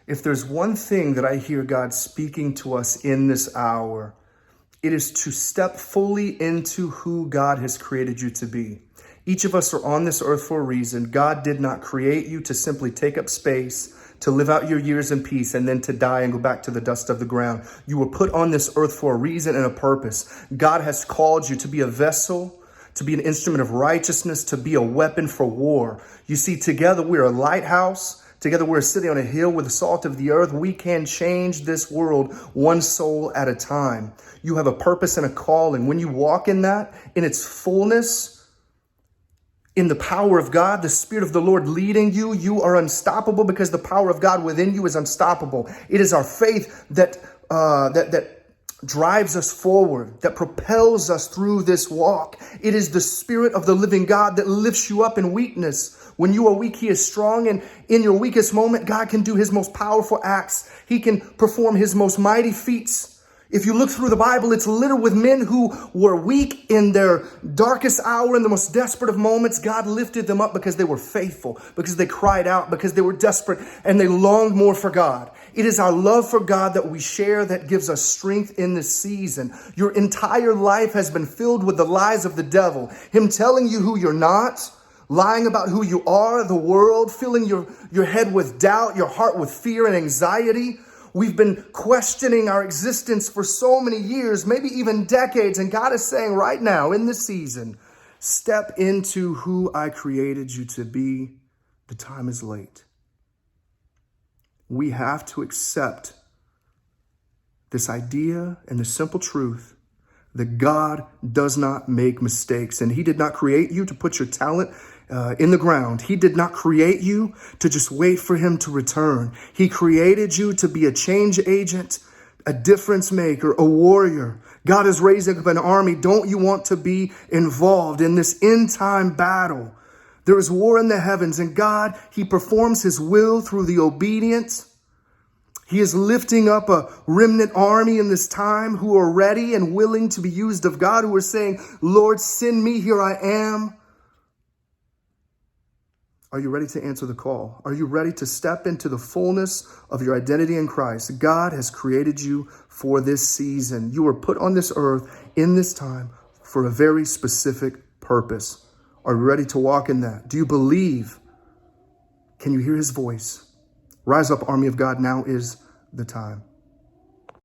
If there's one thing that I hear God speaking to us in this hour, it is to step fully into who God has created you to be. Each of us are on this earth for a reason. God did not create you to simply take up space, to live out your years in peace, and then to die and go back to the dust of the ground. You were put on this earth for a reason and a purpose. God has called you to be a vessel, to be an instrument of righteousness, to be a weapon for war. You see, together we're a lighthouse. Together we're sitting on a hill with the salt of the earth. We can change this world one soul at a time. You have a purpose and a calling. When you walk in that, in its fullness, in the power of God, the Spirit of the Lord leading you, you are unstoppable because the power of God within you is unstoppable. It is our faith that drives us forward, that propels us through this walk. It is the Spirit of the living God that lifts you up in weakness. When you are weak, He is strong. And in your weakest moment, God can do His most powerful acts. He can perform His most mighty feats. If you look through the Bible, it's littered with men who were weak in their darkest hour, in the most desperate of moments. God lifted them up because they were faithful, because they cried out, because they were desperate, and they longed more for God. It is our love for God that we share that gives us strength in this season. Your entire life has been filled with the lies of the devil, him telling you who you're not, lying about who you are, the world, filling your head with doubt, your heart with fear and anxiety. We've been questioning our existence for so many years, maybe even decades. And God is saying right now in this season, step into who I created you to be. The time is late. We have to accept this idea and the simple truth that God does not make mistakes. And He did not create you to put your talent in the ground. He did not create you to just wait for Him to return. He created you to be a change agent, a difference maker, a warrior. God is raising up an army. Don't you want to be involved in this end time battle? There is war in the heavens, and God, He performs His will through the obedience. He is lifting up a remnant army in this time who are ready and willing to be used of God, who are saying, Lord, send me, here I am. Are you ready to answer the call? Are you ready to step into the fullness of your identity in Christ? God has created you for this season. You were put on this earth in this time for a very specific purpose. Are you ready to walk in that? Do you believe? Can you hear His voice? Rise up, army of God. Now is the time.